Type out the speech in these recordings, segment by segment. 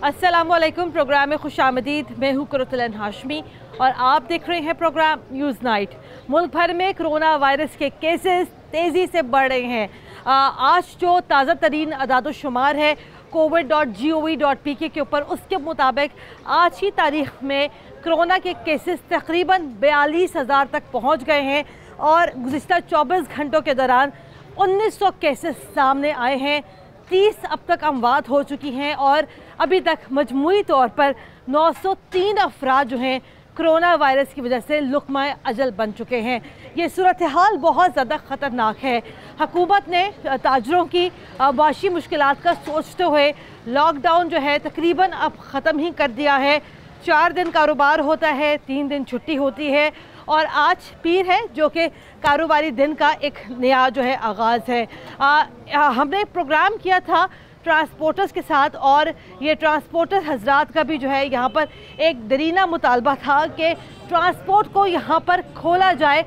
अस्सलामुअलैकुम। प्रोग्राम में खुशामदीद। मैं हूँ कुरतुलन हाशमी और आप देख रहे हैं प्रोग्राम न्यूज़ नाइट। मुल्क भर में कोरोना वायरस के केसेस तेज़ी से बढ़ रहे हैं। आज जो ताज़ा तरीन अदाद-ओ-शुमार है covid.gov.pk के ऊपर, उसके मुताबिक आज की तारीख में कोरोना के केसेस तकरीबन 42,000 तक पहुँच गए हैं और गुज़िश्ता 24 घंटों के दौरान 1900 केसेस सामने आए हैं। 30 अब तक अमवात हो चुकी हैं और अभी तक मजमूई तौर पर 903 अफराद जो हैं कोरोना वायरस की वजह से लुक़मा अजल बन चुके हैं। ये सूरत हाल बहुत ज़्यादा ख़तरनाक है। हुकूमत ने ताजरों की माशी मुश्किलात का सोचते हुए लॉकडाउन जो है तकरीबन अब ख़त्म ही कर दिया है। 4 दिन कारोबार होता है, 3 दिन छुट्टी होती है और आज पीर है जो कि कारोबारी दिन का एक नया जो है आगाज़ है। हमने प्रोग्राम किया था ट्रांसपोर्टर्स के साथ और ये ट्रांसपोर्टर हजरात का भी जो है यहाँ पर एक दरीना मुतालबा था कि ट्रांसपोर्ट को यहाँ पर खोला जाए।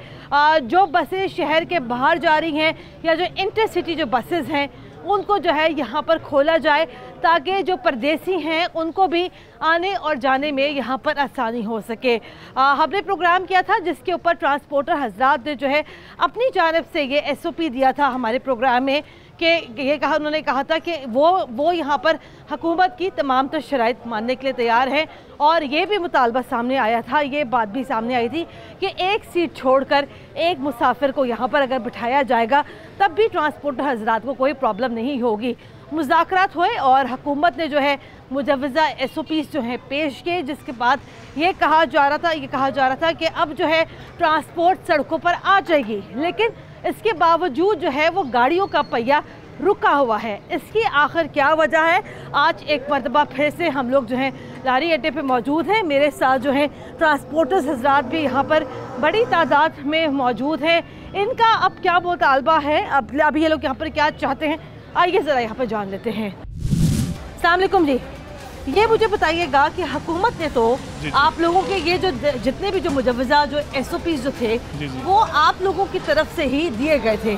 जो बसें शहर के बाहर जा रही हैं या जो इंटरसिटी जो बसेस हैं उनको जो है यहाँ पर खोला जाए ताकि जो परदेसी हैं उनको भी आने और जाने में यहाँ पर आसानी हो सके। हमने प्रोग्राम किया था जिसके ऊपर ट्रांसपोर्टर हजरात ने जो है अपनी जानिब से ये SOP दिया था हमारे प्रोग्राम में कि ये कहा, उन्होंने कहा था कि वो यहाँ पर हुकूमत की तमाम तो शराइत मानने के लिए तैयार हैं और ये भी मुतालबा सामने आया था, ये बात भी सामने आई थी कि एक सीट छोड़कर एक मुसाफिर को यहाँ पर अगर बिठाया जाएगा तब भी ट्रांसपोर्टर हजरात को कोई प्रॉब्लम नहीं होगी। मुज़ाकरात हुए और हुकूमत ने जो है मुजव्वज़ा SOPs जो हैं पेश किए, जिसके बाद ये कहा जा रहा था कि अब जो है ट्रांसपोर्ट सड़कों पर आ जाएगी, लेकिन इसके बावजूद जो है वो गाड़ियों का पहिया रुका हुआ है। इसकी आखिर क्या वजह है? आज एक मरतबा फिर से हम लोग जो हैं लारी अड्डे पे मौजूद हैं। मेरे साथ जो है ट्रांसपोर्टर्स हजरात भी यहाँ पर बड़ी तादाद में मौजूद हैं। इनका अब क्या मुतालबा है, अब ये लोग यहाँ पर क्या चाहते हैं, आइए ज़रा यहाँ पर जान लेते हैं। अस्सलाम वालेकुम जी, ये मुझे बताइएगा कि हुकूमत ने तो आप लोगों के ये जो जितने भी जो मुजव्वज़ा जो SOPs जो थे वो आप लोगों की तरफ से ही दिए गए थे।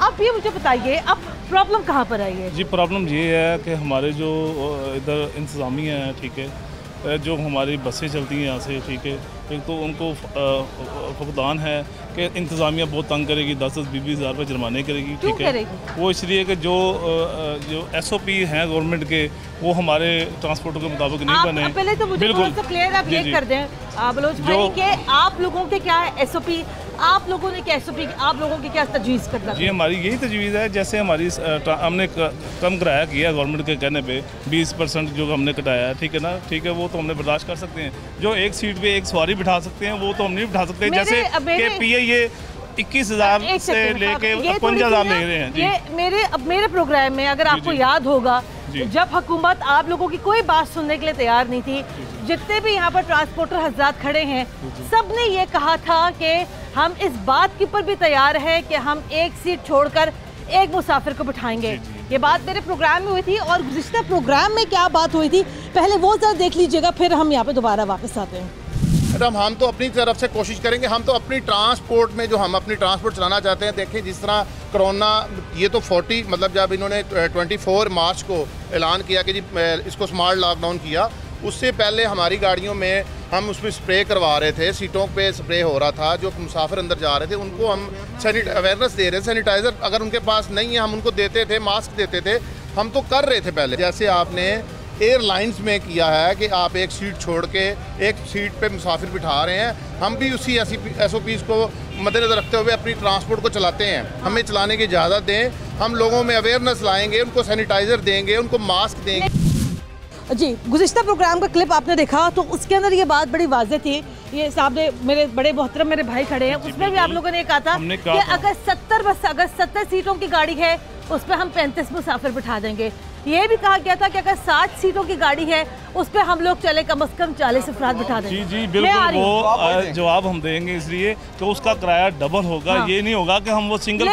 अब ये मुझे बताइए अब प्रॉब्लम कहाँ पर आई है? जी, प्रॉब्लम ये है कि हमारे जो इधर इंतज़ामिया है, ठीक है, जो हमारी बसें चलती हैं यहाँ से, ठीक है, एक तो उनको फुकदान है कि इंतज़ामिया बहुत तंग करेगी, 10-20 हज़ार रुपये जुर्माने करेगी, ठीक है। वो इसलिए कि जो SOP हैं गवर्नमेंट के वो हमारे ट्रांसपोर्टर के मुताबिक नहीं बने। पहले तो मुझे थोड़ा सा क्लियर आप ये कर दें बलोच भाई कि आप लोगों के क्या SOP, आप लोगों ने क्या SOP, आप लोगों की क्या तजवीज़ करना? जी, हमारी यही तजवीज़ है, जैसे हमारी हमने कम किराया किया गवर्नमेंट के कहने पे 20% जो हमने कटाया है, ठीक है ना, ठीक है, वो तो हमने बर्दाश्त कर सकते हैं। जो एक सीट पे एक सवारी बिठा सकते हैं वो तो हम नहीं बिठा सकते, जैसे कि PIA 21,000 से लेके 55,000 ले रहे हैं। ये मेरे प्रोग्राम में अगर आपको याद होगा जब हुकूमत आप लोगों की कोई बात सुनने के लिए तैयार नहीं थी, जितने भी यहाँ पर ट्रांसपोर्टर हजरात खड़े हैं सब ने ये कहा था कि हम इस बात के ऊपर भी तैयार है कि हम एक सीट छोड़कर एक मुसाफिर को बिठाएंगे। ये बात मेरे प्रोग्राम में हुई थी और गुज़िश्ता प्रोग्राम में क्या बात हुई थी पहले वो जरा देख लीजिएगा, फिर हम यहाँ पे दोबारा वापस आते हैं। मैडम, हम तो अपनी तरफ से कोशिश करेंगे, हम तो अपनी ट्रांसपोर्ट में जो हम अपनी ट्रांसपोर्ट चलाना चाहते हैं, देखें जिस तरह कोरोना ये तो 40 मतलब जब इन्होंने 24 मार्च को ऐलान किया कि जी इसको स्मार्ट लॉकडाउन किया, उससे पहले हमारी गाड़ियों में हम उस पर स्प्रे करवा रहे थे, सीटों पे स्प्रे हो रहा था, जो मुसाफिर अंदर जा रहे थे उनको हम अवेयरनेस दे रहे थे। सैनिटाइज़र अगर उनके पास नहीं है हम उनको देते थे, मास्क देते थे, हम तो कर रहे थे पहले। जैसे आपने एयरलाइंस में किया है कि आप एक सीट छोड़ के एक सीट पे मुसाफिर बिठा रहे हैं, हम भी उसी SOPs को मद्देनज़र रखते हुए अपनी ट्रांसपोर्ट को चलाते हैं। हमें चलाने की इजाज़त दें, हम लोगों में अवेयरनेस लाएंगे, उनको सैनिटाइज़र देंगे, उनको मास्क देंगे। जी, गुज़िश्ता प्रोग्राम का क्लिप आपने देखा तो उसके अंदर ये बात बड़ी वाज़ेह थी। ये सामने मेरे बड़े मोहतरम मेरे भाई खड़े हैं, उसमें भी आप लोगों ने कहा था कि अगर 70 सीटों की गाड़ी है उस पर हम 35 मुसाफिर बिठा देंगे। ये भी कहा गया था कि अगर 60 सीटों की गाड़ी है उस पर हम लोग चले कम से कम 40 अफराद बिठा देंगे। जी बिल्कुल, वो जवाब हम देंगे इसलिए कि उसका किराया डबल होगा। ये नहीं होगा कि हम वो सिंगल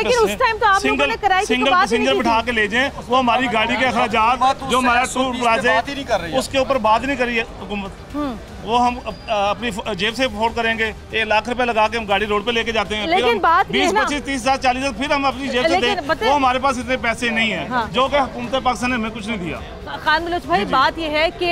पैसेंजर बिठा के ले जाएं, वो हमारी गाड़ी के अखराजात जो हमारा टूर प्लाजा उसके ऊपर बात नहीं करी है हुकूमत। वो हम अपनी जेब से अफोर्ड करेंगे, 1 लाख रुपए लगा के हम गाड़ी रोड पे लेके जाते हैं, फिर हम 20, 25, 30, 40 फिर हम अपनी जेब से दें, वो हमारे पास इतने पैसे नहीं है जो कि हुकूमत पाकिस्तान ने हमें कुछ नहीं दिया। खान बलोच भाई, बात ये है कि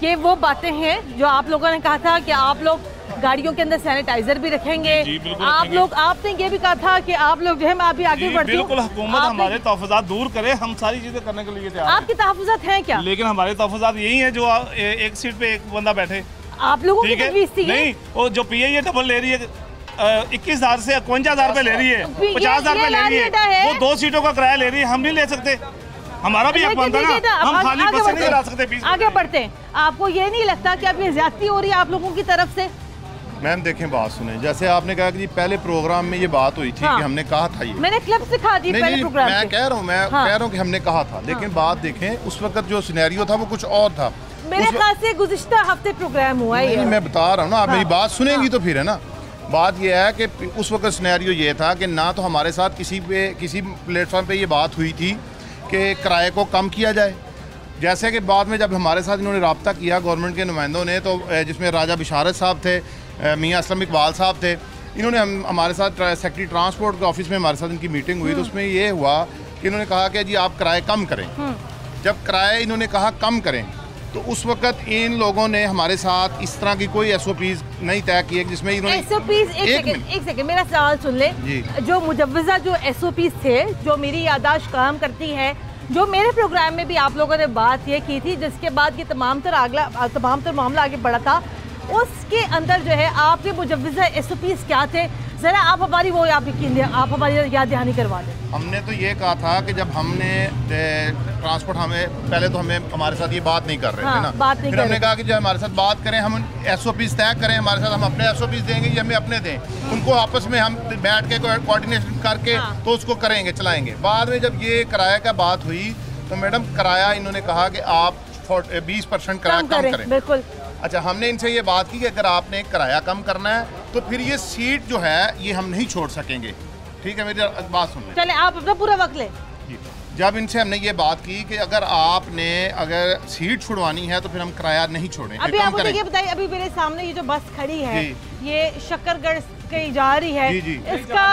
ये वो बातें हैं जो आप लोगों ने कहा था कि आप लोग गाड़ियों के अंदर सैनिटाइजर भी रखेंगे। आप लोग, आपने ये भी कहा था कि आप लोग जो है, मैं अभी आगे बढ़ती हूँ, बिल्कुल हुकूमत हमारे तहफ़्फ़ुज़ात दूर करे, हम सारी चीजें करने के लिए तैयार हैं। आपके तहफ़्फ़ुज़ात हैं क्या? लेकिन हमारे तहफ़्फ़ुज़ात यही है जो एक सीट पे एक बंदा बैठे। आप लोगों की तजवीज़ थी नहीं, वो जो PIA डबल ले रही है 21,000 से 51,000 रुपए ले रही है, 50,000 रुपए ले रही है, वो 2 सीटों का किराया ले रही है, हम नहीं ले सकते। हमारा भी एक बनता ना, हम खाली बस से नहीं करा सकते। आगे बढ़ते हैं। आपको ये नहीं लगता कि अब ये ज्यादती हो रही है आप लोगों की तरफ से? मैम देखें, बात सुने, जैसे आपने कहा कि जी पहले प्रोग्राम में ये बात हुई थी कि हमने कहा था, ये मैंने क्लिप दिखा दी पहले प्रोग्राम मैं कह रहा हूँ, कह रहा हूँ कि हमने कहा था, लेकिन बात देखें उस वक्त जो सिनेरियो था वो कुछ और था। मेरे ख्याल से गुज़िश्ता हफ्ते प्रोग्राम हुआ है। मैं बता रहा हूँ ना, आप मेरी बात सुनेंगी तो फिर है ना। बात यह है कि उस वक्त सिनेरियो ये था कि ना तो हमारे साथ किसी प्लेटफॉर्म पे ये बात हुई थी कि किराए को कम किया जाए, जैसे कि बाद में जब हमारे साथ इन्होंने रब्ता किया गवर्नमेंट के नुमाइंदों ने, तो जिसमें राजा बिशारत साहब थे, मियाँ असलम इकबाल साहब थे, इन्होंने हम हमारे साथ सेक्रेटरी ट्रांसपोर्ट के ऑफिस में हमारे साथ इनकी मीटिंग हुई, तो उसमें ये हुआ कि इन्होंने कहा कि जी आप किराए कम करें। जब किराए इन्होंने कहा कम करें, तो उस वक्त इन लोगों ने हमारे साथ इस तरह की कोई SOPs नहीं तय किए जिसमें इन्होंने SOPs, एक सेकंड मेरा सवाल सुन ले। जो मुजव्वज़ा जो SOPs थे, जो मेरी यादाश्त काम करती है, जो मेरे प्रोग्राम में भी आप लोगों ने बात ये की थी, जिसके बाद ये तमाम तर मामला आगे बढ़ा था, उसके अंदर जो है आपके मुजव्वज़ा SOPs क्या थे? ज़रा आप हमारी वो आप हमारी याद दहानी करवा दें। हमने तो ये कहा था कि जब हमने ट्रांसपोर्ट, हमें पहले तो हमें हमारे साथ ये बात नहीं कर रहे थे ना, फिर हमने कहा कि जब हमारे साथ बात करें, हम SOPs तय करें हमारे साथ, हम अपने SOPs देंगे या हमें अपने दें, उनको आपस में हम बैठ के कोऑर्डिनेशन करके तो उसको करेंगे, चलाएंगे। बाद में जब ये किराए का बात हुई तो मैडम किराया इन्होंने कहा कि आप 20% किराया कम करें। बिल्कुल। अच्छा, हमने इनसे ये बात की कि अगर आपने किराया कम करना है तो फिर ये सीट जो है ये हम नहीं छोड़ सकेंगे। ठीक है, मेरी बात सुन लें। चले, आप अपना पूरा वक्त लें। जब इनसे हमने ये बात की कि अगर अगर सीट छुड़वानी है तो फिर हम किराया नहीं छोड़ें। अभी आप मुझे ये बताइए, अभी मेरे सामने ये जो बस खड़ी है, ये शकरगढ़ कहीं जा रही है, इसका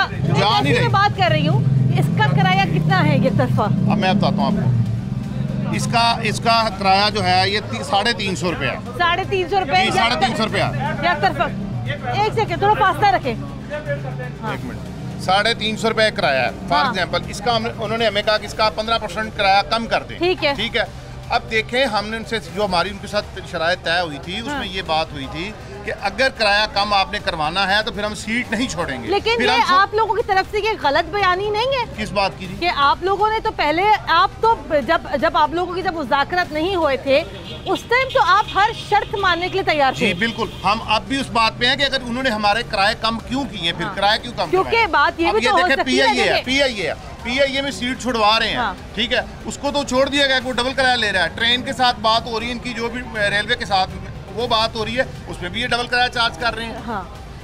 मैं बात कर रही हूँ, इसका किराया कितना है ये तरफा? अब मैं बताता हूँ आपको। इसका किराया जो है ये 350 रुपया। 350 रुपये? 350 रुपया। एक सेकंड, थोड़ा फासला रखें। एक मिनट। 350 रुपये किराया है फॉर एग्जाम्पल। इसका उन्होंने हमें कहा कि इसका 15% किराया कम कर दें। ठीक है, ठीक है। अब देखें, हमने उनसे जो हमारी उनके साथ शरायत तय हुई थी, उसमें ये बात हुई थी कि अगर किराया कम आपने करवाना है तो फिर हम सीट नहीं छोड़ेंगे। लेकिन ये आप लोगों की तरफ से ये गलत बयानी नहीं है? किस बात की? कि आप लोगों ने तो पहले, आप तो जब आप लोगों की जब मुज़ाकरात नहीं हुए थे उस टाइम तो आप हर शर्त मानने के लिए तैयार थे। जी बिल्कुल, हम अब भी उस बात पे हैं कि अगर उन्होंने हमारे किराए कम क्यों किए, फिर किराया क्यों कम? क्योंकि बात ये भी तो हो सकती है, PIA में सीट छुड़वा रहे हैं, ठीक है, उसको तो छोड़ दिया गया, कोई डबल किराया ले रहा है। ट्रेन के साथ बात हो रही है इनकी, जो भी रेलवे के साथ वो बात हो रही है, उसमें भी ये डबल किराया चार्ज कर रहे हैं।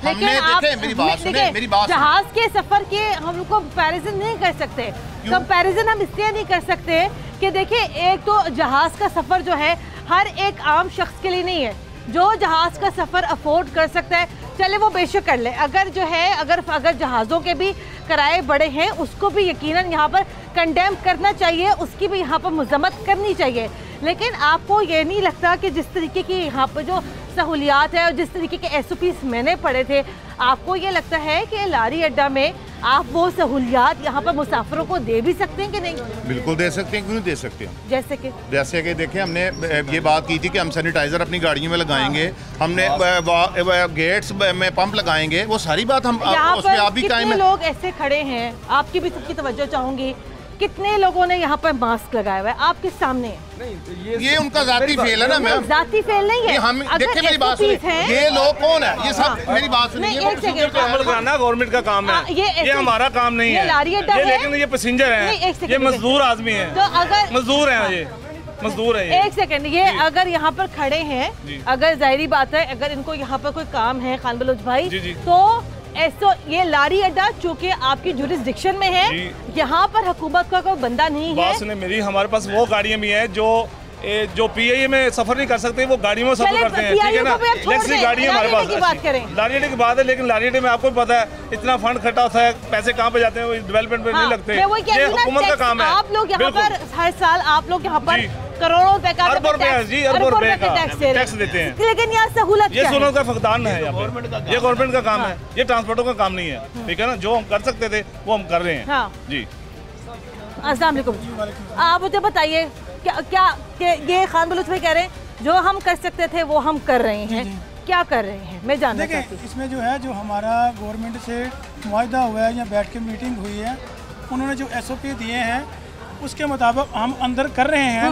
हमने देखे, मेरी बात सुने, मेरी बात, जहाज के सफर के हम लोग कंपैरिजन नहीं कर सकते। कंपैरिजन हम इसलिए नहीं कर सकते कि देखिए, एक तो जहाज का सफर जो है हर एक आम शख्स के लिए नहीं है। जो जहाज का सफर अफोर्ड कर सकता है, चले वो बेशक कर ले। अगर जो है अगर जहाज़ों के भी किराए बड़े हैं, उसको भी यकीनन यहाँ पर कंडेम करना चाहिए, उसकी भी यहाँ पर मजम्मत करनी चाहिए। लेकिन आपको ये नहीं लगता कि जिस तरीके की यहाँ पर जो सहूलियात है और जिस तरीके के SOPs मैंने पढ़े थे, आपको ये लगता है कि लारी अड्डा में आप वो सहूलियात यहाँ पर मुसाफिरों को दे भी सकते हैं कि नहीं? बिल्कुल दे सकते हैं, क्यों नहीं दे सकते हैं। जैसे कि देखिए, हमने ये बात की थी कि हम सैनिटाइजर अपनी गाड़ियों में लगाएंगे, हमने गेट्स में पंप लगाएंगे, वो सारी बात हम उसमें आप भी कायम। लोग ऐसे खड़े हैं, आपकी भी सबकी तवज्जो चाहूंगी, कितने लोगों ने यहाँ पर मास्क लगाया हुआ है आपके सामने? नहीं, ये उनका जाती फेल है ना मैम। जाती फेल नहीं है। हम देखिए, मेरी बात सुनिए, ये लोग कौन है? ये सब मेरी बात सुनिए, अमल कराना गवर्नमेंट का काम है, ये हमारा काम नहीं है। लेकिन ये पैसेंजर हैं, ये मजदूर आदमी हैं, तो अगर मजदूर हैं, ये मजदूर है। एक सेकंड, ये अगर यहाँ पर खड़े हैं, अगर जाहिर बात है अगर इनको यहाँ पर कोई काम है खान बलोच भाई, तो ऐसा ये लारी अड्डा चूंकि आपकी जुरिस्डिक्शन में है, यहाँ पर हुकूमत का कोई बंदा नहीं है। बात सुने मेरी, हमारे पास वो गाड़ियाँ भी हैं जो PIA में सफर नहीं कर सकते, वो गाड़ियों में सफर करते हैं, ठीक है ना। इलेक्ट्रिक गाड़ी है हमारे पास। लारी अड्डे की बात है, लेकिन लारी अड्डे में आपको पता है इतना फंड इकट्ठा होता है, पैसे कहाँ पे जाते हैं, वो डेवलपमेंट में नहीं लगते। ये हुकूमत का काम है। आप लोग यहाँ पर हर साल आप लोग यहाँ पर करोड़ों रुपए का अरबों रुपए जी, अरबों रुपए का टैक्स देते हैं। लेकिन यहाँ सहूलत ये क्या है? सोनों का फकदान है, यहाँ पे ये गवर्नमेंट का काम है, ये ट्रांसपोर्टों का काम नहीं है, ठीक है ना। जो हम कर सकते थे वो हम कर रहे हैं। हाँ जी, अस्सलाम वालेकुम। आप मुझे बताइए क्या ये खान बलूच भाई कह रहे हैं जो हम कर सकते थे वो हम कर रहे हैं, क्या कर रहे हैं मैं जानना चाहती हूँ। इसमें जो है जो हमारा गवर्नमेंट से मुआहदा हुआ है या बैठ के मीटिंग हुई है, उन्होंने जो SOP दिए हैं उसके मुताबिक हम अंदर कर रहे हैं।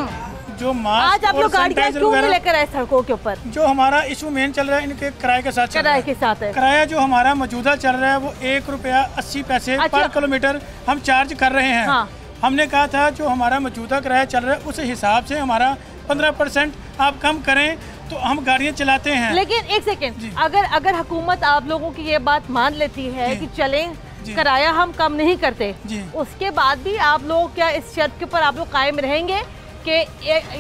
जो आज आप लोग गाड़ियाँ क्यों नहीं लेकर आए सड़कों के ऊपर? जो हमारा इशू मेन चल रहा है इनके किराए के साथ किराए के साथ है। किराया जो हमारा मौजूदा चल रहा है वो ₹1.80 पर किलोमीटर हम चार्ज कर रहे हैं। हाँ। हमने कहा था जो हमारा मौजूदा किराया चल रहा है उस हिसाब से हमारा 15% आप कम करें तो हम गाड़ियाँ चलाते हैं। लेकिन एक सेकेंड, अगर हुकूमत आप लोगों की ये बात मान लेती है कि चलें किराया हम कम नहीं करते, उसके बाद भी आप लोग क्या इस शर्त के ऊपर आप लोग कायम रहेंगे कि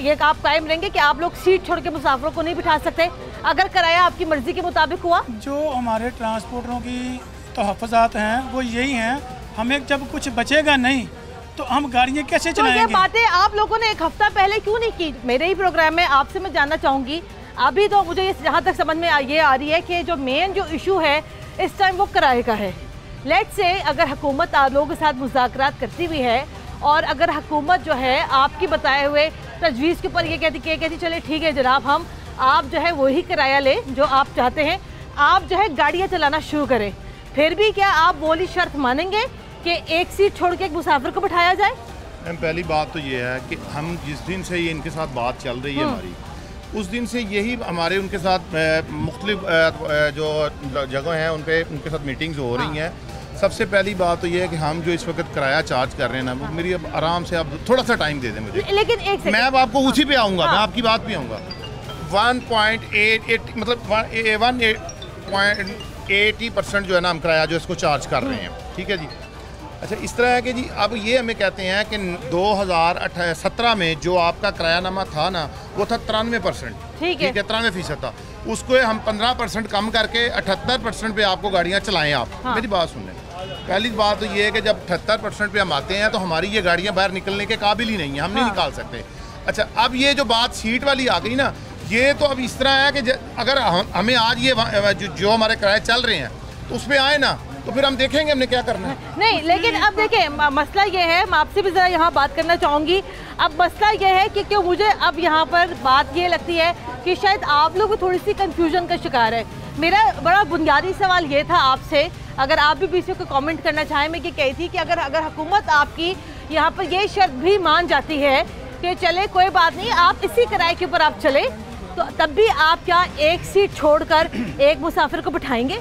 ये आप कायम रहेंगे कि आप लोग सीट छोड़ के मुसाफिरों को नहीं बिठा सकते अगर किराया आपकी मर्जी के मुताबिक हुआ? जो हमारे ट्रांसपोर्टरों की तहफ़्फ़ुज़ात हैं वो यही हैं, हमें जब कुछ बचेगा नहीं तो हम गाड़ियाँ कैसे चलाएंगे? तो ये बातें आप लोगों ने एक हफ्ता पहले क्यों नहीं की? मेरे ही प्रोग्राम में आपसे मैं जानना चाहूँगी। अभी तो मुझे जहाँ तक समझ में ये आ रही है कि जो मेन जो इशू है इस टाइम वो किराए का है। लेट्स से अगर हुकूमत आप लोगों के साथ मुज़ाकरात करती हुई है और अगर हुकूमत जो है आपकी बताए हुए तजवीज़ के ऊपर ये कहती चले ठीक है जनाब, हम आप जो है वही किराया ले जो आप चाहते हैं, आप जो है गाड़ियाँ चलाना शुरू करें, फिर भी क्या आप बोली शर्त मानेंगे कि एक सीट छोड़ के एक मुसाफिर को बिठाया जाए? पहली बात तो ये है कि हम जिस दिन से ये इनके साथ बात चल रही है हमारी, उस दिन से यही हमारे उनके साथ मुख्तलिफ जो जगह हैं उन पे उनके साथ मीटिंग्स हो रही हैं। सबसे पहली बात तो ये है कि हम जो इस वक्त किराया चार्ज कर रहे हैं ना, वो मेरी अब आराम से आप थोड़ा सा टाइम दे दें मुझे। लेकिन एक मैं अब आपको उसी पे आऊँगा, मैं आपकी बात पे आऊँगा। 1.88 मतलब 1.80% जो है ना हम किराया जो इसको चार्ज कर रहे हैं, ठीक है जी। अच्छा, इस तरह है कि जी अब ये हमें कहते हैं कि 2017 में जो आपका किरायानामा था ना वो था 93%, ठीक है 93% था। उसको हम 15% कम करके 78% पे आपको गाड़ियाँ चलाएं आप। हाँ। मेरी बात सुन लें। पहली बात तो ये है कि जब 78% पे हम आते हैं तो हमारी ये गाड़ियाँ बाहर निकलने के काबिल ही नहीं है, हम नहीं निकाल सकते। अच्छा, अब ये जो बात सीट वाली आ गई ना, ये तो अब इस तरह है कि अगर हमें आज ये जो हमारे किराए चल रहे हैं तो उस पर आए ना तो फिर हम देखेंगे हमने क्या करना है। नहीं, लेकिन अब देखिए मसला ये है, मैं आपसे भी ज़रा यहाँ बात करना चाहूँगी। अब मसला ये है कि क्यों मुझे अब यहाँ पर बात ये लगती है कि शायद आप लोग थोड़ी सी कंफ्यूजन का शिकार है। मेरा बड़ा बुनियादी सवाल ये था आपसे, अगर आप भी बीच में कमेंट करना चाहें, मैं ये कही थी कि अगर हुकूमत आपकी यहाँ पर ये शर्त भी मान जाती है कि चले कोई बात नहीं आप इसी किराए के ऊपर आप चले, तो तब भी आप क्या एक सीट छोड़कर एक मुसाफिर को बिठाएंगे?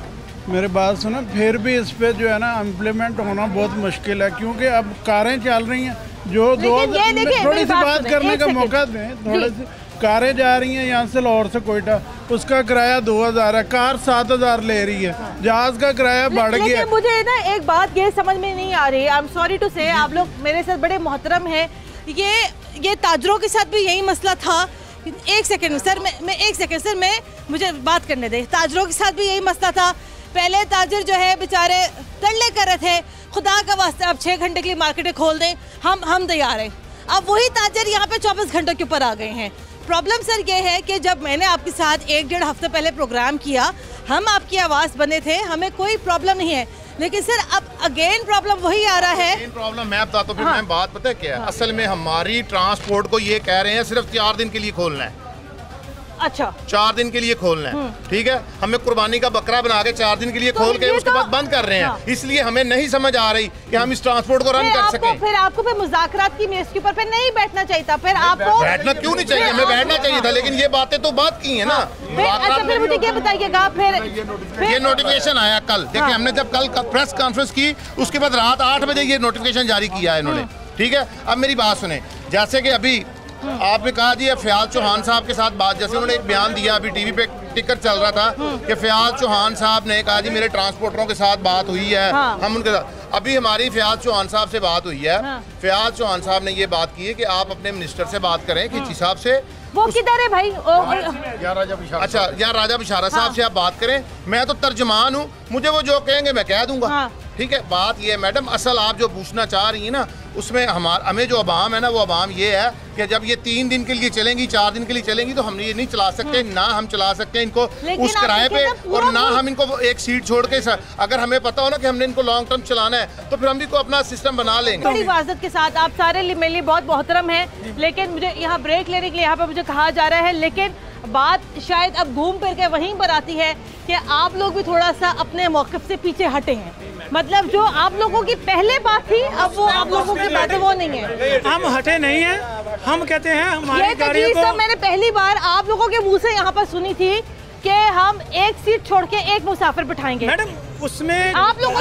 मेरी बात सुनो, फिर भी इस पे जो है ना इम्प्लीमेंट होना बहुत मुश्किल है, क्योंकि अब कारें चल रही हैं जो थोड़ी सी बात करने का मौका दें। थोड़ी सी कारें जा रही हैं यहाँ से लाहौर से कोयटा, उसका किराया 2000 है, कार 7000 ले रही है, जहाज का किराया बढ़ गया। मुझे ना एक बात ये समझ में नहीं आ रही, आई एम सॉरी टू से, आप लोग मेरे साथ बड़े मोहतरम हैं, ये ताजरों के साथ भी यही मसला था। एक सेकंड सर, मैं एक सेकंड सर, मैं मुझे बात करने दे। ताजरों के साथ भी यही मसला था। पहले ताजर जो है बेचारे तरले कर रहे थे, खुदा का वास्ते अब 6 घंटे के लिए मार्केटें खोल दें, हम तैयार हैं। अब वही ताजर यहाँ पे 24 घंटों के ऊपर आ गए हैं। प्रॉब्लम सर ये है कि जब मैंने आपके साथ 1-1.5 हफ्ते पहले प्रोग्राम किया, हम आपकी आवाज़ बने थे, हमें कोई प्रॉब्लम नहीं है, लेकिन सर अब अगेन प्रॉब्लम वही आ रहा है। प्रॉब्लम मैं बताता हूँ, फिर मैं बात पता है क्या है। असल में हमारी ट्रांसपोर्ट को ये कह रहे हैं सिर्फ 4 दिन के लिए खोलना है। अच्छा, 4 दिन के लिए खोलना है, ठीक है। हमें कुर्बानी का बकरा बना के 4 दिन के लिए खोल के उसके बाद बंद कर रहे हैं। इसलिए हमें नहीं समझ आ रही कि हम इस ट्रांसपोर्ट को रन कर सकें। फिर आपको फिर मुज़ाकरात की मेज के ऊपर फिर नहीं बैठना चाहिए था, फिर आपको बैठना क्यों नहीं चाहिए, हमें बैठना चाहिए था, लेकिन ये बातें तो बात की है ना। अच्छा, फिर मुझे क्या बताइएगा, फिर ये नोटिफिकेशन आया कल, देखिए हमने जब कल प्रेस कॉन्फ्रेंस की उसके बाद रात 8 बजे ये नोटिफिकेशन जारी किया है इन्होंने, ठीक है। अब मेरी बात सुने, जैसे कि अभी आपने कहा जी फयाज चौहान साहब के साथ बात, जैसे उन्होंने एक बयान दिया अभी टीवी पे टिकर चल रहा था कि फयाज चौहान साहब ने कहा जी मेरे ट्रांसपोर्टरों के साथ बात हुई है। हम उनके साथ अभी हमारी फयाज चौहान साहब से बात हुई है। फयाज चौहान साहब ने ये बात की है कि आप अपने मिनिस्टर से बात करें खिची साहब से। वो किधर है भाई? अच्छा, या राजा बिशारा साहब से आप बात करें, मैं तो तर्जमान हूँ, मुझे वो जो कहेंगे मैं कह दूंगा। ठीक है, बात ये है मैडम, असल आप जो पूछना चाह रही हैं ना, उसमें हमें जो अवाम है ना, वो अवाम ये है कि जब ये 3 दिन के लिए चलेंगी, 4 दिन के लिए चलेंगी, तो हम ये नहीं चला सकते, ना हम चला सकते इनको उस किराए पे, और ना हम इनको एक सीट छोड़ के, अगर हमें पता हो ना कि हमने इनको लॉन्ग टर्म चलाना है तो फिर हम भी को अपना सिस्टम बना लेंगे। बड़ी इजाजत के साथ आप सारे मेरे लिए बहुत मोहतरम हैं, लेकिन मुझे यहाँ ब्रेक लेने के लिए यहाँ पर मुझे कहा जा रहा है, लेकिन बात शायद अब घूम फिर के वहीं पर आती है कि आप लोग भी थोड़ा सा अपने मौक़िफ़ से पीछे हटे हैं। मतलब जो आप लोगों की पहले बात थी, अब वो आप लोगों की बात वो नहीं है। हम हटे नहीं हैं, हम कहते हैं हमारी गाड़ियों को, मैंने पहली बार आप लोगों के मुंह से यहाँ पर सुनी थी कि हम एक सीट छोड़ के एक मुसाफिर बिठाएंगे। मैडम उसमें आप लोगों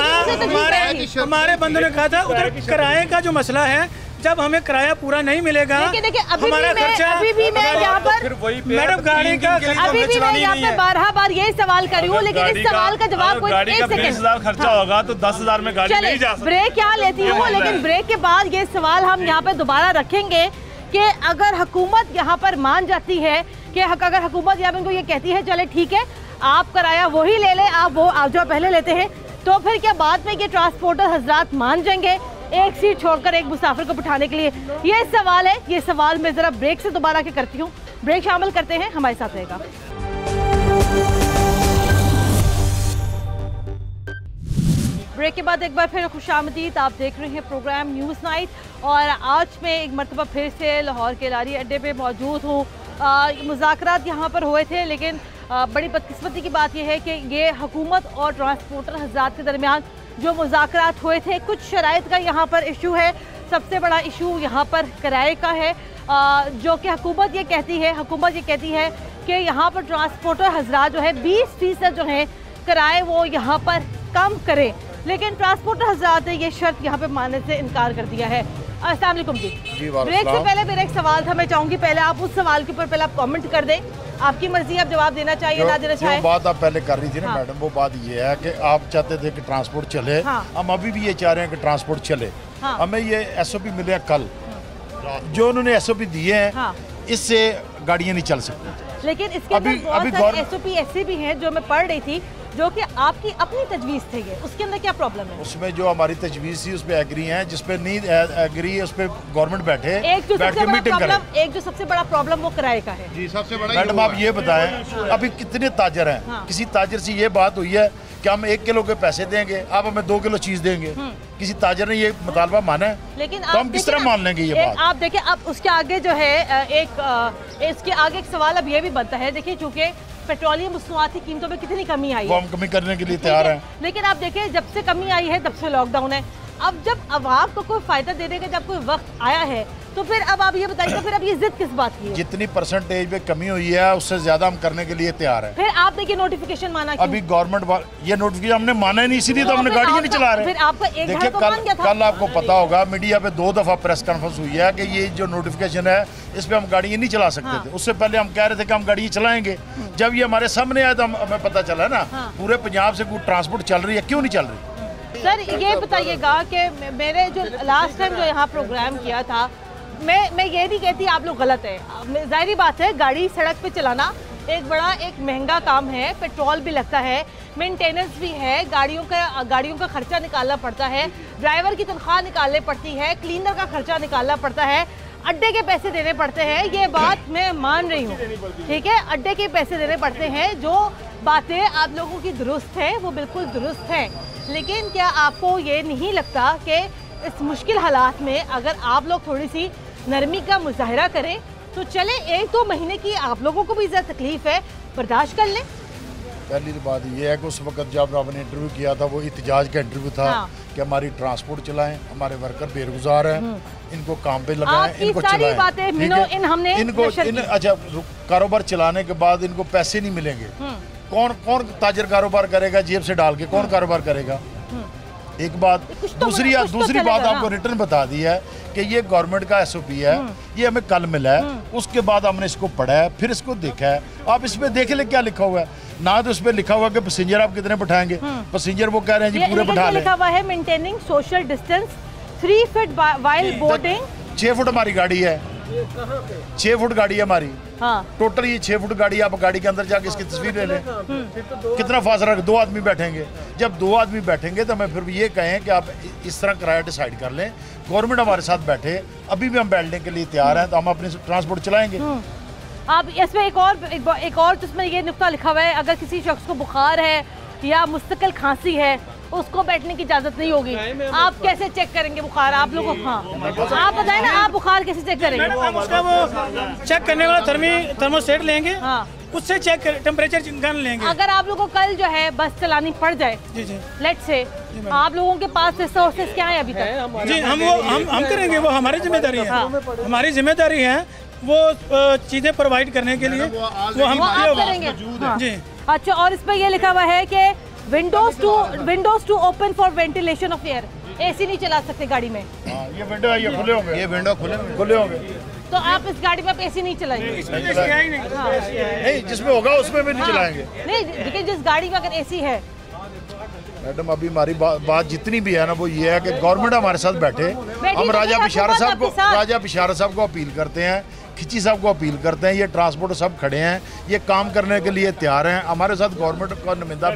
हमारे बंदों ने कहा था उधर किराए का जो मसला है, जब हमें किराया पूरा नहीं मिलेगा, हमारा खर्चा, अभी भी मैं यहाँ पर मैडम गाड़ी का, अभी भी मैं यहाँ पे 12 बार यही सवाल करी हूँ, लेकिन इस सवाल का जवाब कोई, गाड़ी का 20,000 खर्चा होगा तो 10,000 में गाड़ी नहीं जा सकती। ब्रेक यहाँ लेती हूँ, लेकिन ब्रेक के बाद ये सवाल हम यहाँ पे दोबारा रखेंगे कि अगर हुकूमत यहाँ पर मान जाती है कि अगर हुकूमत यहाँ पर ये कहती है चले ठीक है आप किराया वही ले लें, आप जो पहले लेते हैं, तो फिर क्या बाद में ये ट्रांसपोर्टर हजरात मान जाएंगे एक सीट छोड़कर एक मुसाफिर को बिठाने के लिए? ये सवाल है, ये सवाल मैं ज़रा ब्रेक से दोबारा के करती हूँ। ब्रेक शामिल करते हैं, हमारे साथ रहेगा। ब्रेक के बाद एक बार फिर खुशामदीद, आप देख रहे हैं प्रोग्राम न्यूज़ नाइट, और आज मैं एक मरतबा फिर से लाहौर के लारी अड्डे पे मौजूद हूँ। मुज़ाकरात यहाँ पर हुए थे, लेकिन बड़ी बदकिस्मती की बात यह है कि ये हुकूमत और ट्रांसपोर्टर हज़रात के दरमियान जो मुज़ाकरात हुए थे, कुछ शराइत का यहाँ पर इशू है। सबसे बड़ा इशू यहाँ पर किराए का है, जो कि हुकूमत ये कहती है कि यहाँ पर ट्रांसपोर्टर हजरात जो है 20% जो है किराए वो यहाँ पर कम करें, लेकिन ट्रांसपोर्टर हजरात ने ये शर्त यहाँ पे मानने से इनकार कर दिया है। अस्सलाम वालेकुम जी। ब्रेक से पहले मेरा एक सवाल था, मैं चाहूँगी पहले आप उस सवाल के ऊपर पहले आप कमेंट कर दें, आपकी मर्जी, आप जवाब देना चाहिए ना देना चाहिए। बात आप पहले कर रही थी ना मैडम, वो बात ये है कि आप चाहते थे कि ट्रांसपोर्ट चले, हम अभी भी ये चाह रहे हैं कि ट्रांसपोर्ट चले। हमें ये SOP मिले हैं कल, जो उन्होंने SOP दिए हैं इससे गाड़ियाँ नहीं चल सकती, लेकिन इसके अंदर बहुत सारे SOP ऐसे भी हैं जो मैं पढ़ रही थी जो कि आपकी अपनी तजवीज़ थी, ये उसके अंदर क्या प्रॉब्लम है? उसमें जो हमारी तजवीज़ थी उस पर एग्री हैं, जिस पे नहीं एग्री है उस पर गवर्नमेंट बैठे बैठ के मीटिंग करें। एक जो सबसे बड़ा प्रॉब्लम वो किराए का है जी, सबसे बड़ा। मैडम आप ये बताएं, अभी कितने ताजर हैं, किसी ताजर से ये बात हुई है कि हम 1 किलो के पैसे देंगे, आप हमें 2 किलो चीज़ देंगे? किसी ताजर ने ये मुतालबा माना है? लेकिन तो हम किस तरह मान लेंगे ये बात? आप देखिए, अब उसके आगे जो है इसके आगे एक सवाल अब ये भी बनता है, देखिए चूँकि पेट्रोलियम मसनूआत की कीमतों में कितनी कमी आई है, वो हम कमी करने के लिए तैयार हैं, लेकिन आप देखिए जब से कमी आई है तब से लॉकडाउन है। अब जब अवाम को कोई फायदा देने का जब कोई वक्त आया है, तो फिर अब आप ये बताइए, तो फिर अब ये जिद किस बात की है? जितनी परसेंटेज में कमी हुई है उससे ज्यादा हम करने के लिए तैयार हैं। फिर आप देखिए नोटिफिकेशन माना क्यों? अभी गवर्नमेंट ये नोटिफिकेशन हमने माना ही नहीं, इसीलिए तो हमने गाड़ियाँ नहीं चला रहे। फिर आपका एक देखिए कल आपको पता होगा मीडिया पे 2 दफा प्रेस कॉन्फ्रेंस हुई है कि ये जो नोटिफिकेशन है इस पे हम गाड़ियाँ नहीं चला सकते थे। उससे पहले हम कह रहे थे कि हम गाड़ियाँ चलाएंगे, जब ये हमारे सामने आया तो हमें पता चला ना पूरे पंजाब से कोई ट्रांसपोर्ट चल रही है, क्यों नहीं चल रही? सर ये बताइएगा कि मैंने जो लास्ट टाइम जो यहाँ प्रोग्राम किया था, मैं ये नहीं कहती आप लोग गलत है, जाहिर बात है गाड़ी सड़क पे चलाना एक महंगा काम है, पेट्रोल भी लगता है, मेंटेनेंस भी है, गाड़ियों का खर्चा निकालना पड़ता है, ड्राइवर की तनख्वाह निकालनी पड़ती है, क्लीनर का खर्चा निकालना पड़ता है, अड्डे के पैसे देने पड़ते हैं, ये बात मैं मान रही हूँ, ठीक है, अड्डे के पैसे देने पड़ते हैं। जो बातें आप लोगों की दुरुस्त है वो बिल्कुल दुरुस्त है, लेकिन क्या आपको ये नहीं लगता कि इस मुश्किल हालात में अगर आप लोग थोड़ी सी नरमी का मुजाहरा करें तो चले, 1-2 महीने की आप लोगों को भी ज़्यादा तकलीफ है, बर्दाश्त कर लें? पहली बात ये है कि उस वक्त जब आपने इंटरव्यू किया था वो एहतजाज का इंटरव्यू था कि हमारी ट्रांसपोर्ट चलाएं, हमारे वर्कर बेरोजगार हैं, इनको काम पे लगाएं, इनको चलाएं, इनको अच्छा कारोबार चलाने के बाद इनको पैसे नहीं मिलेंगे, कौन ताजर कारोबार करेगा? जेब से डाल के कौन कारोबार करेगा? एक बात, दूसरी बात आपको रिटर्न बता दी है कि ये गवर्नमेंट का SOP है, ये हमें कल मिला है, उसके बाद हमने इसको पढ़ा है, फिर इसको देखा है। आप इसमें देख ले क्या लिखा हुआ है, ना तो इसमें लिखा हुआ है कि पैसेंजर आप कितने बिठाएंगे, पैसेंजर वो कह रहे हैं जी पूरे बिठा लें। लिखा हुआ है maintaining social distance 3 feet while boarding, 6 foot हमारी गाड़ी है, 6 फुट गाड़ी है हमारी। हाँ। टोटल ये 6 फुट गाड़ी, आप गाड़ी के अंदर जाके इसकी तस्वीर ले लें, कितना फासला, 2 आदमी बैठेंगे। जब 2 आदमी बैठेंगे तो मैं फिर भी ये कहें कि आप इस तरह किराया डिसाइड कर लें। गवर्नमेंट हमारे साथ बैठे, अभी भी हम बैठने के लिए तैयार हैं, तो हम अपनी ट्रांसपोर्ट चलाएंगे। अब इसमें एक और जिसमें ये नुक्ता लिखा हुआ है, अगर किसी शख्स को बुखार है या मुस्तकिल खांसी है, उसको बैठने की इजाजत नहीं होगी। आप कैसे चेक करेंगे बुखार आप लोगों को? हाँ, आप बताएं ना, आप बुखार कैसे चेक करेंगे? उसका वो चेक करने वाला थर्मोस्टेट लेंगे। हाँ। उससे चेक टेम्परेचर गन लेंगे। अगर आप लोगों को कल जो है बस चलानी पड़ जाए, लेट से, आप लोगों के पास रिसोर्सेज क्या है अभी तक? जी, हम करेंगे, वो हमारी जिम्मेदारी है। हमारी जिम्मेदारी है वो चीजें प्रोवाइड करने के लिए, वो हम करेंगे। जी। अच्छा, और इस पर ये लिखा हुआ है कि windows to open for ventilation of air. AC नहीं चला सकते गाड़ी में। ये विंडो है, ये खुले होंगे, ये विंडो खुले होंगे। तो आप इस गाड़ी में आप एसी नहीं चलाएंगे? नहीं, जिसमें होगा उसमें भी नहीं चलाएंगे। नहीं, लेकिन जिस गाड़ी में अगर एसी है। मैडम, अभी हमारी बात जितनी भी है ना, वो ये है कि गवर्नमेंट हमारे साथ बैठे। हम राजा बिशारा साहब को अपील करते हैं, खिची साहब को अपील करते हैं, ये ट्रांसपोर्ट सब खड़े हैं, ये काम करने के लिए तैयार हैं। हमारे साथ गवर्नमेंट का नुमाइंदा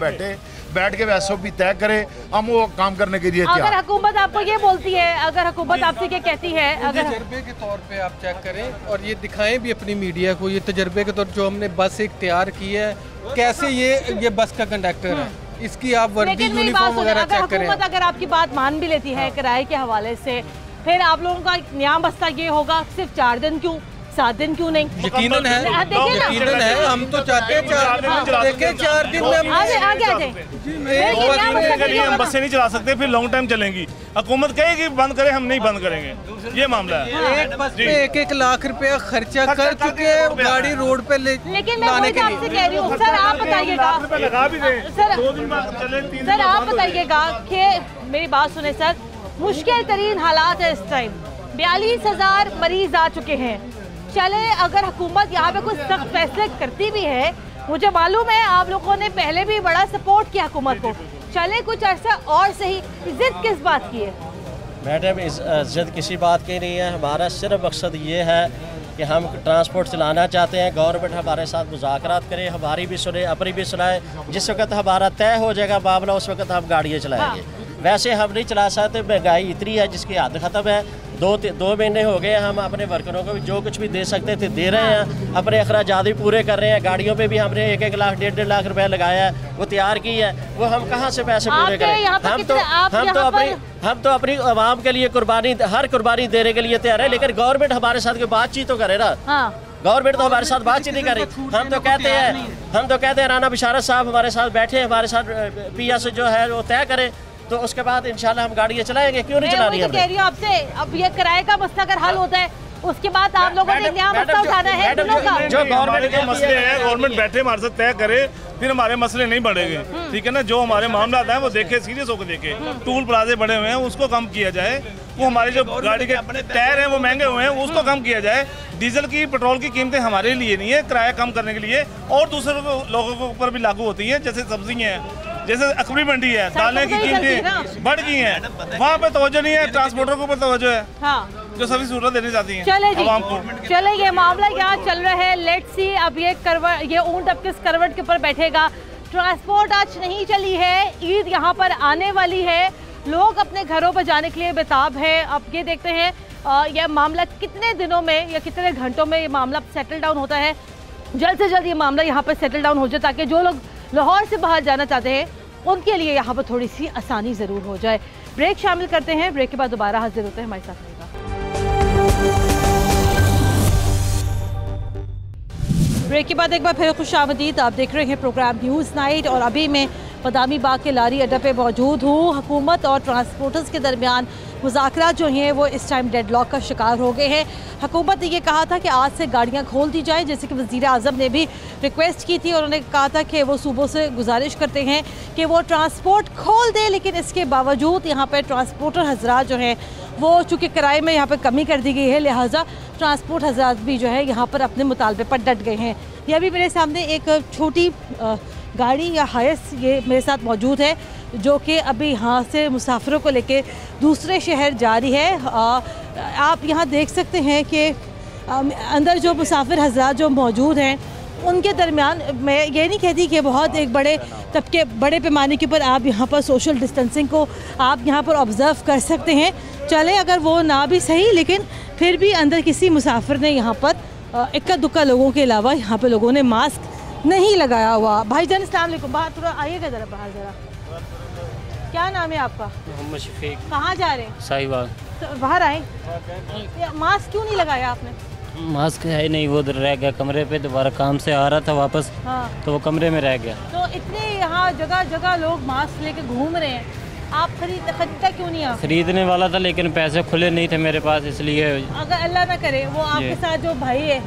बैठ के SOP तय करे, हम वो काम करने के लिए तैयार। अगर हुकूमत आपको ये बोलती है, अगर हुकूमत आपसे क्या कहती है, अगर तजर्बे के तौर पे आप चेक करें और ये दिखाएं भी अपनी मीडिया को, ये तजर्बे के तौर जो हमने बस एक तैयार की है, कैसे ये बस का कंडक्टर है, इसकी आप वर्दी यूनिफॉर्म वगैरह चेक करें। अगर आपकी बात मान भी लेती है किराए के हवाले से, फिर आप लोगों का नया मसला ये होगा सिर्फ 4 दिन क्यों, 7 दिन क्यों नहीं? यकीनन है, हम तो चाहते हैं 4 दिन में हम बसें नहीं चला सकते, फिर लॉन्ग टाइम चलेंगी। हुकूमत कहेगी बंद करें, हम नहीं बंद करेंगे, ये मामला है। एक बस पे 1-1 लाख रुपया खर्चा कर चुके हैं गाड़ी रोड पे लेकिन मैं आपसे कह रही हूँ, सर आप बताइएगा, सर आप बताइएगा कि मेरी बात सुने सर, मुश्किल तरीन हालात है इस टाइम, 42,000 मरीज आ चुके हैं। चले अगर हुकूमत यहाँ पे कुछ सख्त फैसले करती भी है, मुझे मालूम है आप लोगों ने पहले भी बड़ा सपोर्ट किया हुकूमत को, चले कुछ अर्सा और सही, जिद किस बात की है? मैडम, जिद किसी बात की नहीं है, हमारा सिर्फ मकसद ये है कि हम ट्रांसपोर्ट चलाना चाहते हैं। गवर्नमेंट हमारे साथ मुज़ाकरात करे, हमारी भी सुने, अपनी भी सुनाए। जिस वक्त हमारा तय हो जाएगा मामला, उस वक्त हम गाड़ियाँ चलाएंगे। वैसे हम नहीं चला सकते, महंगाई इतनी है जिसकी हद ख़त्म है। 2 महीने हो गए, हम अपने वर्करों को भी जो कुछ भी दे सकते थे दे रहे हैं, अपने अखराजात भी पूरे कर रहे हैं। गाड़ियों पे भी हमने 1-1 लाख 1.5 लाख रुपए लगाया है, वो तैयार की है, वो हम कहाँ से पैसे पूरे करें? हम तो अपनी आवाम के लिए हर कुर्बानी देने के लिए तैयार है, लेकिन गवर्नमेंट हमारे साथ कोई बातचीत तो करे ना। गवर्नमेंट तो हमारे साथ बातचीत नहीं कर रही। हम तो कहते हैं राना बिशारत साहब हमारे साथ बैठे, हमारे साथ PS जो है वो तय करे, तो उसके बाद इंशाल्लाह हम गाड़ियाँ चलाएंगे। क्यों नहीं चला रही? मैं कह रही हूँ आपसे, अब ये किराए का मसला अगर हल होता है, उसके बाद आप लोगों ने नया मसला उठाना है। जो गवर्नमेंट के मसले हैं, गवर्नमेंट बैठे हमारे साथ तय करे, फिर हमारे मसले नहीं बढ़ेंगे। ठीक है ना, जो हमारे मामला है वो देखे, सीरियस होकर देखे। टूल प्लाजे बड़े हुए हैं, उसको कम किया जाए। वो हमारे जो गाड़ी के टायर हैं वो महंगे हुए हैं, उसको कम किया जाए। डीजल की, पेट्रोल की कीमतें हमारे लिए नहीं है, किराया कम करने के लिए, और दूसरे लोगों के ऊपर भी लागू होती है। जैसे सब्जी है, जैसे अखबारी मंडी है, दालें की कीमतें बढ़ गई हैं, वहाँ पे तवज्जो नहीं है, ट्रांसपोर्टर के ऊपर तवज्जो है। जो सभी सहूलत देनी चाहती हैं आवाम को। चले ये मामला यहाँ चल रहा है, लेट्स सी अब ये ऊंट अब किस करवट के ऊपर बैठेगा। ट्रांसपोर्ट आज नहीं चली है, ईद यहाँ पर आने वाली है, लोग अपने घरों पर जाने के लिए बेताब है। अब ये देखते हैं यह मामला कितने दिनों में या कितने घंटों में ये मामला सेटल डाउन होता है। जल्द से जल्द ये मामला यहाँ पर सेटल डाउन हो जाए, ताकि जो लोग लाहौर से बाहर जाना चाहते हैं उनके लिए यहाँ पर थोड़ी सी आसानी ज़रूर हो जाए। ब्रेक शामिल करते हैं, ब्रेक के बाद दोबारा हाजिर होते हैं, हमारे साथ रहेगा। ब्रेक के बाद एक बार फिर खुशामदीद, आप देख रहे हैं प्रोग्राम न्यूज़ नाइट, और अभी मैं बदामी बाग के लारी अड्डा पे मौजूद हूँ। हुकूमत और ट्रांसपोर्टर्स के दरमियान मुज़ाकरात जो हैं वो इस टाइम डेडलॉक का शिकार हो गए हैं। हुकूमत ने ये कहा था कि आज से गाड़ियाँ खोल दी जाएँ, जैसे कि वज़ीर आज़म ने भी रिक्वेस्ट की थी। उन्होंने कहा था कि वो सूबों से गुजारिश करते हैं कि वो ट्रांसपोर्ट खोल दें, लेकिन इसके बावजूद यहाँ पर ट्रांसपोर्टर हज़रात जो हैं वो चूँकि किराए में यहाँ पर कमी कर दी गई है, लिहाजा ट्रांसपोर्ट हज़रात भी जो है यहाँ पर अपने मुतालबे पर डट गए हैं। यह भी मेरे सामने एक छोटी गाड़ी या हायस ये मेरे साथ मौजूद है, जो कि अभी यहाँ से मुसाफिरों को लेके दूसरे शहर जा रही है। आप यहाँ देख सकते हैं कि अंदर जो मुसाफिर हज़रात जो मौजूद हैं उनके दरमियान मैं ये नहीं कहती कि बहुत एक बड़े तबके बड़े पैमाने के ऊपर आप यहाँ पर सोशल डिस्टेंसिंग को आप यहाँ पर ऑब्ज़र्व कर सकते हैं। चले अगर वो ना भी सही, लेकिन फिर भी अंदर किसी मुसाफिर ने यहाँ पर इक्का दुक्का लोगों के अलावा यहाँ पर लोगों ने मास्क नहीं लगाया हुआ। भाईजान अस्सलाम वालेकुम, बाहर थोड़ा आइएगा ज़रा, बाहर ज़रा। क्या नाम है आपका? मोहम्मद शफीक। कहाँ जा रहे हैं? साहिवाल। तो बाहर आए, मास्क क्यों नहीं लगाया आपने? मास्क है नहीं, वो उधर रह गया कमरे पे, दोबारा काम से आ रहा था वापस। हाँ। तो वो कमरे में रह गया। तो इतने यहाँ जगह जगह लोग मास्क लेके घूम रहे हैं, आप खरीदता क्यों नहीं? आप खरीदने वाला था लेकिन पैसे खुले नहीं थे मेरे पास, इसलिए। अगर अल्लाह ना करे वो आपके साथ जो भाई है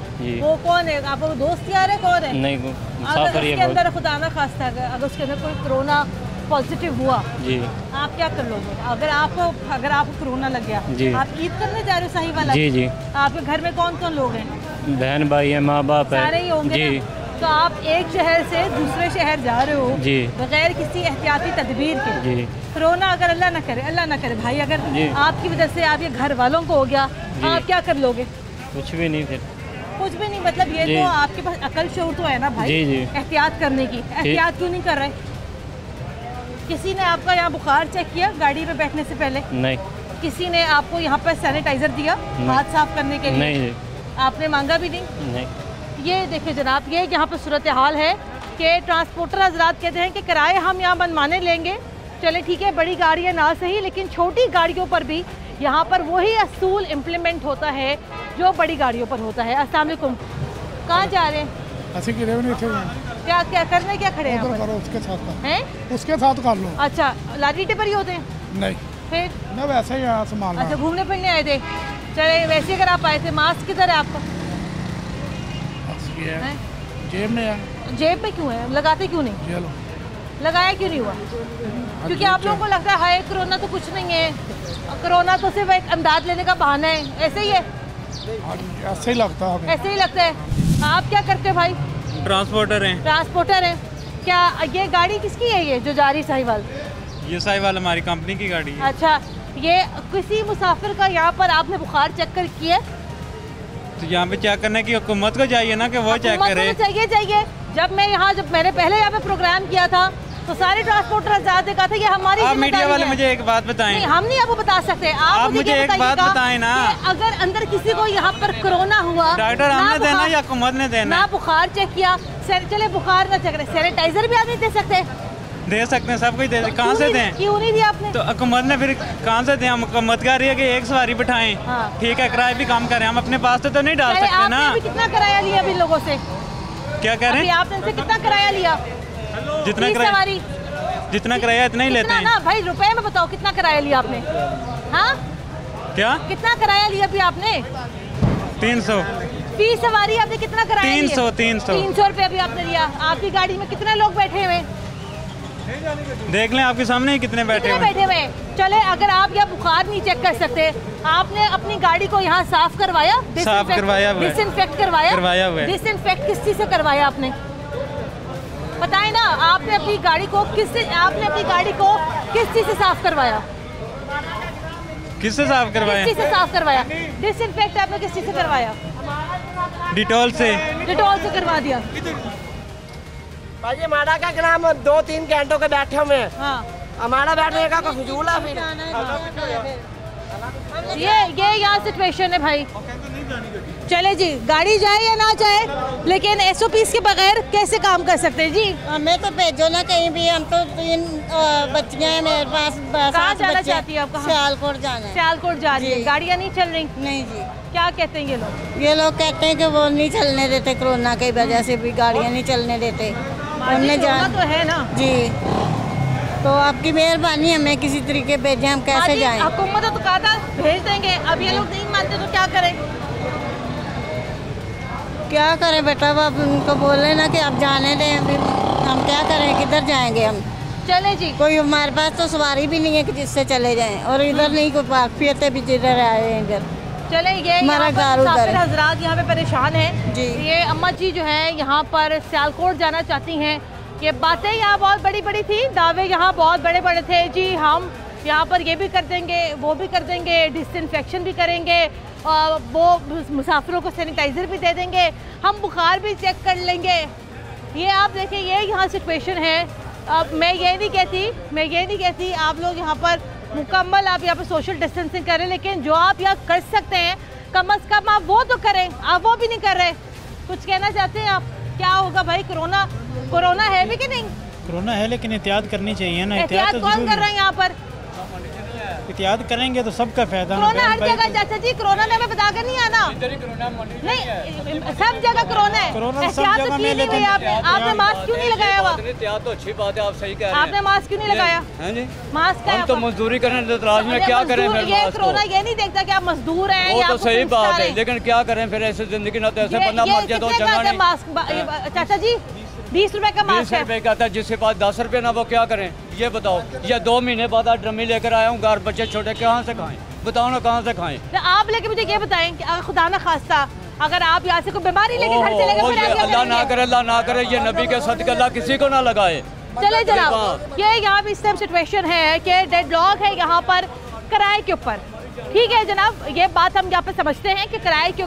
वो कौन है? आपको दोस्त यार है, कौन है? नहीं, अगर उसके अंदर खुदा ना खास्ता अगर उसके अंदर कोई कोरोना पॉजिटिव हुआ जी, आप क्या कर लोगे? अगर आपको कोरोना लग गया जी, आप ईद करने जा रहे हो साहिवाल? जी जी। आपके घर में कौन कौन लोग हैं? बहन भाई है, माँ बाप है, सारे ही होंगे जी। तो आप एक शहर से दूसरे शहर जा रहे हो जी बगैर किसी एहतियाती तदबीर के जी। कोरोना अगर अल्लाह ना करे भाई, अगर आपकी वजह से आपके घर वालों को हो गया, आप क्या कर लोगे? कुछ भी नहीं। फिर कुछ भी नहीं मतलब ये तो आपके पास अकल शऊर तो है ना भाई जी जी। एहतियात करने की, एहतियात क्यों नहीं कर रहे? किसी ने आपका यहाँ बुखार चेक किया गाड़ी में बैठने से पहले? नहीं। किसी ने आपको यहाँ पर सैनिटाइजर दिया हाथ साफ करने के लिए? नहीं। आपने मांगा भी नहीं? ये देखिए जनाब, ये यहाँ पर सूरत हाल है कि ट्रांसपोर्टर हजरात कहते हैं कि किराए हम यहाँ मनमाने लेंगे। चले ठीक है, बड़ी गाड़ियाँ ना सही, लेकिन छोटी गाड़ियों पर भी यहाँ पर वही असूल इम्प्लीमेंट होता है जो बड़ी गाड़ियों पर होता है। अस्सलाम वालेकुम, कहाँ जा रहे हैं? क्या क्या करने क्या खड़े हैं? उसके साथ हैं? उसके साथ कर लो। अच्छा, लारी टिपर ही होते हैं? नहीं। फिर मैं वैसे ही यहाँ सामान। अच्छा, घूमने फिरने आए थे? चले वैसे अगर आप आए थे, मास्क किधर है आपका? जेब में है। जेब में क्यों है? लगाते क्यों नहीं? लगाया क्यों नहीं हुआ? क्योंकि आप लोगों को लगता है हाय कोरोना तो कुछ नहीं है, कोरोना तो सिर्फ एक इमदाद लेने का बहाना है, ऐसे ही है? ऐसे ही लगता है। ऐसे ही लगता है। आप क्या करते हैं भाई? ट्रांसपोर्टर हैं। ट्रांसपोर्टर हैं। क्या ये गाड़ी किसकी है ये जो जा रही साहिवाल? ये साहिवाल हमारी कंपनी की गाड़ी है। अच्छा, ये किसी मुसाफिर का यहाँ पर आपने बुखार चेक कर किया? तो यहाँ पे चेक करने की हुकूमत को चाहिए ना कि वो चेक करे। चाहिए। जब मैंने पहले यहाँ पे प्रोग्राम किया था तो सारे ट्रांसपोर्टर ने कहा था ये हमारी मीडिया वाले मुझे एक बात बताएं। नहीं, हम नहीं आपको बता सकते। आप मुझे एक बात बताएं ना, अगर अंदर किसी को यहाँ पर कोरोना हुआ, डॉक्टर हमने देना या हुकूमत ने देना? ना बुखार चेक किया, चले बुखार ना चेक, सैनिटाइजर भी आप नहीं दे सकते? दे सकते हैं, सब कुछ दे सकते। कहाँ से दें? क्यों नहीं दिया आपने? तो हुकूमत ने फिर कहाँ से दें? हुकूमत कह रही है कि एक सवारी बिठाएं। ठीक है, किराया भी कम करें, हम अपने पास तो नहीं डाल सकते ना। कितना किराया लिया अभी लोगों से? क्या कह रहे हैं? आपने इनसे कितना किराया लिया? जितना किराया इतना ही लेते हैं ना भाई। रुपए में बताओ कितना किराया लिया आपने? हाँ, क्या कितना किराया लिया अभी आपने? 300 फी सवारी। आपने कितना किराया? 300 रुपए अभी आपने लिया। आपकी गाड़ी में कितने लोग बैठे हुए? देख लें आपके सामने ही कितने बैठे हुए। चले अगर आप यहाँ बुखार नहीं चेक कर सकते, आपने अपनी गाड़ी को यहाँ साफ करवाया? डिसइंफेक्ट करवाया? डिसइंफेक्ट किस चीज से करवाया आपने? बताएं ना, आपने अपनी गाड़ी को किस चीज से साफ करवाया? किससे साफ करवाया? किस चीज से साफ करवाया? डिसइंफेक्ट आपने किस चीज से करवाया? डिटॉल से करवा दिया। भाई हमारा क्या नाम 2-3 घंटों के बैठे हुए हैं। हाँ। हमारा बैठने का कोई फजूल है फिर? ये यहाँ सिचुएशन है भाई। चले जी, गाड़ी जाए या ना जाए, लेकिन SOPs के बगैर कैसे काम कर सकते हैं जी? हमें तो भेजो ना कहीं भी, हम तो 3 बच्चियां हैं मेरे पास। कहाँ जाना चाहती है आप? सियालकोट जाना है। सियालकोट जा रही है, गाड़ियाँ नहीं चल रही? नहीं जी। क्या कहते हैं ये लोग? ये लोग कहते हैं कि वो नहीं चलने देते, कोरोना की वजह से भी गाड़ियाँ नहीं चलने देते। उनने जाना तो है ना जी। तो आपकी मेहरबानी, हमें किसी तरीके भेजें, हम कैसे जाएं? हुकूमत तो कहा था भेज देंगे, अब ये लोग नहीं मानते तो क्या करें? क्या करें बेटा, अब उनको बोले ना कि आप जाने दें, अभी हम क्या करें, किधर जाएंगे हम? चले जी, कोई हमारे पास तो सवारी भी नहीं है कि जिससे चले जाएं, और इधर नहीं कोई पार्क पियते भी जिधर आए हैं इधर। चले, ये मुसाफिर हजरात यहाँ पे परेशान हैं जी। ये अम्मा जी जो है यहाँ पर सियालकोट जाना चाहती हैं। ये बातें यहाँ बहुत बड़ी बड़ी थी, दावे यहाँ बहुत बड़े बड़े थे जी, हम यहाँ पर ये भी कर देंगे, वो भी कर देंगे, डिसइंफेक्शन भी करेंगे, वो मुसाफिरों को सैनिटाइज़र भी दे देंगे, हम बुखार भी चेक कर लेंगे। ये आप देखें, ये यहाँ सिचुएशन है। मैं ये नहीं कहती आप लोग यहाँ पर मुकम्मल आप यहाँ पर सोशल डिस्टेंसिंग करें, लेकिन जो आप यहाँ कर सकते हैं कम से कम आप वो तो करें। आप वो भी नहीं कर रहे। कुछ कहना चाहते हैं आप? क्या होगा भाई, कोरोना है भी कि नहीं? कोरोना है, लेकिन एहतियात करनी चाहिए ना। एहतियात कौन कर रहे हैं यहाँ पर? एहतियात करेंगे तो सबका फायदा। कोरोना हर जगह चाचा जी, कोरोना ने हमें बता कर नहीं आना। नहीं, सब जगह कोरोना है। एहतियात तो की नहीं हुई आपने मास्क क्यों नहीं लगाया हुआ? एहतियात तो अच्छी बात है, आप सही कह रहे हैं। आपने मास्क क्यों नहीं लगाया? मास्क हम तो मजदूरी करने तलाश में, क्या करें फिर? ये कोरोना ये नहीं देखता कि आप मजदूर हैं। वो तो सही बात है, लेकिन क्या करें फिर? ऐसे जिंदगी ना, तो ऐसे बंदा मर जाए तो चंगा नहीं। मास्क चाचा जी 20 रुपए का मास्क है। 20 रुपए का था, जिसके पास 10 रुपए ना, वो क्या करें? ये बताओ। या 2 महीने बाद आज ड्रमी लेकर आया हूँ, घर बच्चे छोटे कहाँ से खाएं? बताओ ना, कहाँ से खाएं? तो आप लेके मुझे ये बताएं कि अगर खुदा ना खास्ता अगर आप यहाँ से कोई बीमारी लेके घर चले गए, अल्लाह ना करे, अल्लाह ना करे, ये नबी के सदके अल्लाह किसी को ना लगाए। चले जनाब, ये यहाँ पे इस टाइम सिचुएशन है कि डेडलॉक है यहाँ पर किराए के ऊपर। ठीक है जनाब, ये बात हम यहाँ पे समझते हैं कि किराए के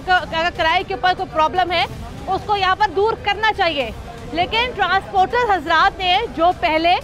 ऊपर कोई प्रॉब्लम है उसको यहाँ पर दूर करना चाहिए, लेकिन ट्रांसपोर्टर हजरात ने जो पहले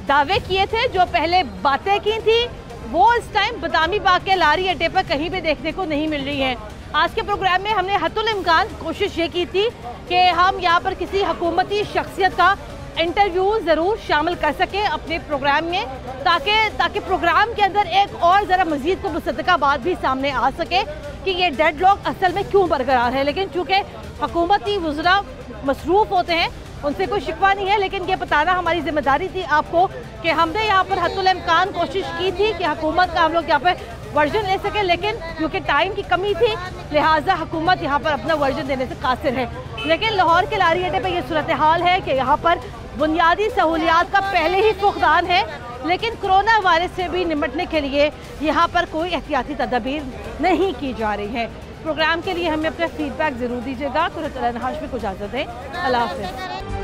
दावे किए थे, जो पहले बातें की थी, वो इस टाइम बदामी बाग के लारी अड्डे पर कहीं भी देखने को नहीं मिल रही है। आज के प्रोग्राम में हमने हत्तुल इम्कान कोशिश ये की थी कि हम यहाँ पर किसी हुकूमती शख्सियत का इंटरव्यू ज़रूर शामिल कर सकें अपने प्रोग्राम में, ताकि प्रोग्राम के अंदर एक और ज़रा मज़ीद को मुसद्दका बात भी सामने आ सके कि ये डेडलॉक असल में क्यों बरकरार है। लेकिन चूँकि हुकूमती वज़रा मसरूफ़ होते हैं, उनसे कोई शिकवा नहीं है, लेकिन ये बताना हमारी जिम्मेदारी थी आपको कि हमने यहाँ पर हत्तुल इम्कान कोशिश की थी कि हुकूमत का हम लोग यहाँ पर वर्जन ले सके, लेकिन क्योंकि टाइम की कमी थी लिहाजा हुकूमत यहाँ पर अपना वर्जन देने से कासिर है। लेकिन लाहौर के लारी अड्डे पर यह सूरत हाल है कि यहाँ पर बुनियादी सहूलियात का पहले ही फुकदान है, लेकिन कोरोना वायरस से भी निपटने के लिए यहाँ पर कोई एहतियाती तदबीर नहीं की जा रही है। प्रोग्राम के लिए हमें अपना फीडबैक ज़रूर दीजिएगा। कुरतुल हाशमी को इजाज़त दें। अल्लाह हाफ़िज़।